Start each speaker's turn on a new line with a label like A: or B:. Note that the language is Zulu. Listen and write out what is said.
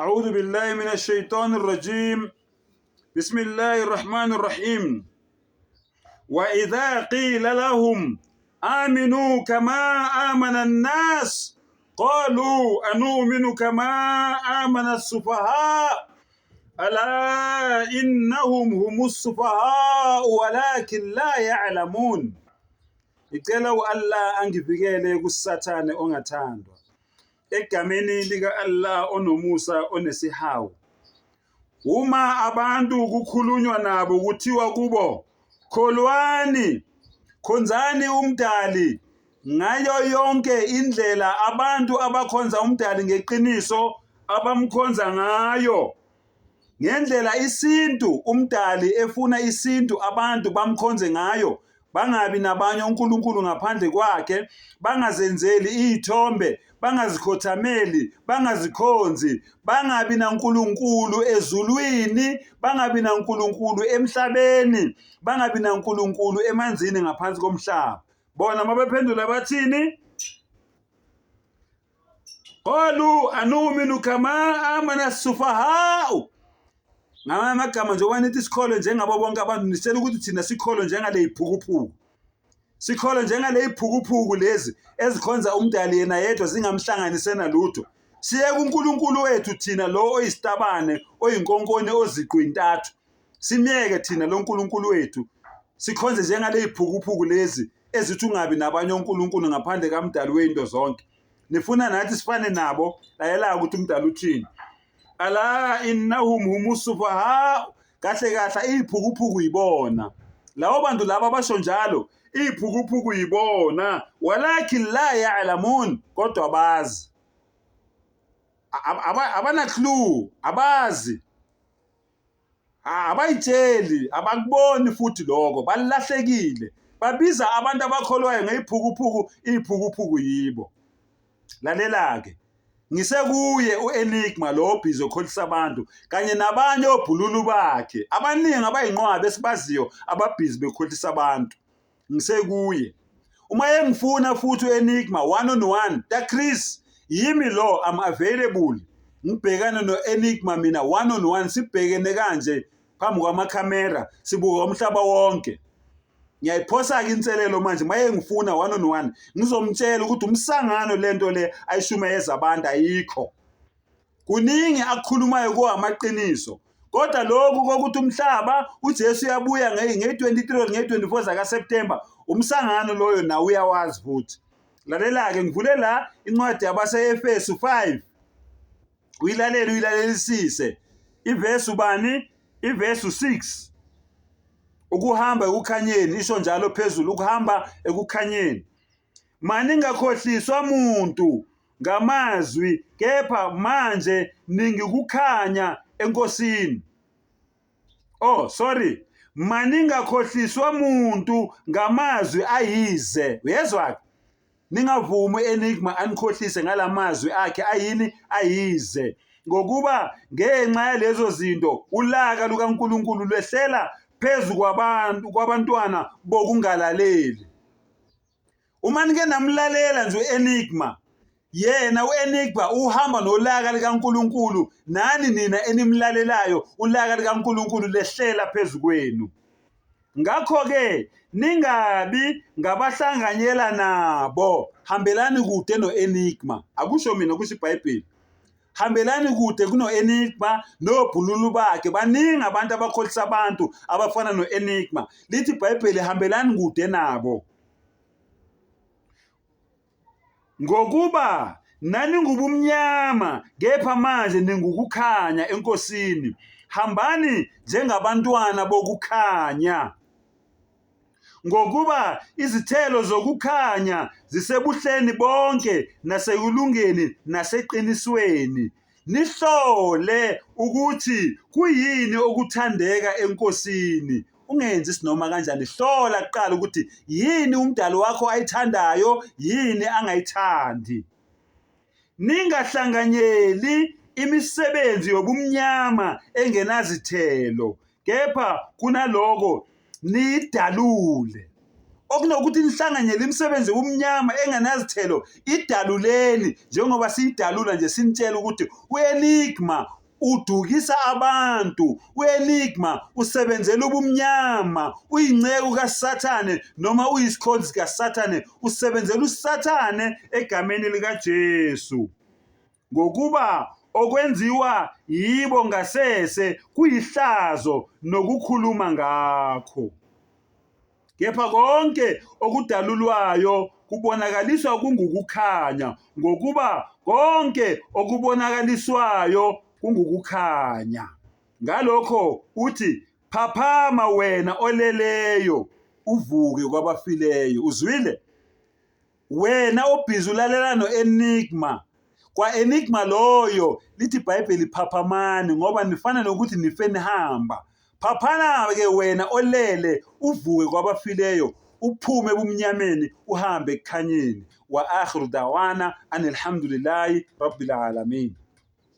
A: أعوذ بالله من الشيطان الرجيم. بسم الله الرحمن الرحيم. وإذا قيل لهم آمنوا كما آمن الناس قالوا أنؤمن كما آمن السفهاء ألا إنهم هم السفهاء ولكن لا يعلمون. Ngicela Allah angivikele kusathane ongathandwa. Egameni lika Allah onomusa onesihawu. Uma abantu kukhulunywa nabo kuthiwa kubo kholwani, khonzani umdali ngayo yonke indlela abantu abakhonza umdali ngeqiniso abamkhonza ngayo, ngendlela isintu umdali efuna isintu abantu bamkhonze ngayo, bangabi nabanye uNkulunkulu ngaphandle kwakhe, bangazenzeli izithombe, bangazikhothameli, bangazikhonzi, bangabi naNkulunkulu ezulwini, bangabi naNkulunkulu emhlabeni, bangabi naNkulunkulu emanzini ngaphansi komhlaba. Bona mabephendula bathini? Qalu anu'minu kama amana as-sufaha'u. Ngamanye amagama njengoba nithi sikholwe njengabo bonke abantu, nisitshela ukuthi thina sikholwe njengale iphukuphuku. Sikholwe njengale iphukuphuku lezi ezikhonza umdali yena yedwa zingamhlanganisena lutho. Siye kuNkulunkulu wethu thina lo oyisitabane, oyinkonkone, oziqu intathu. Simyeke thina lo nkulunkulu wethu. Sikhonze njengale iphukuphuku lezi ezithi ungabi nabanye uNkulunkulu ngaphandle kamdali weinto zonke. Nifuna nathi sifane nabo, layela ukuthi umdali uthini. Ala innahum humus sufaha. Kahle kahle iphukuphuku yibona. Lawo bantu laba basho njalo, iphukuphuku yibona, walakin la ya'lamun, kodwa abazi. Abana clue, abazi. Abayitsheli, abakuboni futhi lokho, balahlekile. Babiza abantu abakholwayo ngeyiphukuphuku, iphukuphuku yibo. Lalela ke. Ngisekuye uEnigma lo obhizi okholisa abantu kanye nabanye obhululu bakhe abaningi abayinqwabe esibaziyo ababhizi bekholisa abantu. Ngisekuye uma yengifuna futhi uEnigma one on one ta Chris yimi lo am available. Ngibhekana noEnigma mina one on one, sibhekene kanje phambi kwamakhamera, sibuka umhlaba wonke. Ngiyayiphosa ke inselelo manje maye ngifuna one on one, ngizomtshela ukuthi umsangano lento le ayishumeza abantu ayikho. Kuningi akukhulumayo kwamaqiniso. Kodwa lokhu kokuthi umhlaba uJesu uyabuya nge23 nge24 zaka September, umsangano loyo nawe uyawazi futhi. Lalela ke ngivule la incwadi yabaseEfesu 5. Uyilalelisise. Iverse ubani? Iverse 6. Ukuhamba ekukhanyeni, isho njalo phezulu, ukuhamba ekukhanyeni. Maningakhohliswa umuntu ngamazwi, kepha manje ningikukhanya enkosini. Maningakhohliswa umuntu ngamazwi ayize. Uyezwa? Ningavumi uEnigma anikhohlise ngalamazwi akhe ayini ayize. Ngokuba ngenxa yalezo zinto ulaka lukaNkulunkulu lwehlela phezu kwabantwana bokungalaleli. Uma nike namlalela nje uEnigma, yena uEnigma uhamba nolaka likaNkulunkulu, nani nina enimlalelayo ulaka likaNkulunkulu lehlela phezu kwenu. Ngakho ke ningabi ngabahlanganyela nabo, hambelani kude noEnigma. Akusho mina, kusho iBhayibheli. Hambelani kude kunoEnigma nobhululu bakhe. Baningi abantu abakholisa abantu abafana noEnigma. Lithi iBhayibheli hambelani kude nabo. Ngokuba nani ngubumnyama, kepha manje ningukukhanya enkosini. Hambani njengabantwana bokukhanya. Ngokuba izithelo zokukhanya zisebuhleni bonke, nasekulungeni naseqinisweni. Nihlole ukuthi kuyini okuthandeka enkosini. Ungenzi sinoma kanjani, hlola kuqala ukuthi yini umdali wakho ayithandayo, yini angayithandi. Ningahlanganyeli imisebenzi yobumnyama engenazithelo, kepha kunaloko nidalule. okunokuthi nihlanganyele imisebenzi umnyama enganazithelo idaluleni njengoba siyidalula nje sinitshela ukuthi uEnigma udukisa abantu, uEnigma usebenzela ubumnyama, uyingceko kaSathane noma uyisikhonzi kaSathane, usebenzela uSathane egameni likaJesu. Ngokuba okwenziwa yibo ngasese kuyihlazo nokukhuluma ngakho. Kepha konke okudalulwayo kubonakaliswa kungukukhanya, ngokuba konke okubonakaliswayo kungukukhanya. Ngalokho uthi, phaphama wena oleleyo, uvuke kwabafileyo. Uzwile? Wena obhizi ulalela noEnigma, kwa-Enigma loyo lithi iBhayibheli phaphamani ngoba nifana nokuthi nife nihamba. Phaphana-ke wena olele, uvuke kwabafileyo, uphume ebumnyameni uhambe ekukhanyeni. Wa akhiru dawana anilhamdulillahi rabbil alamin.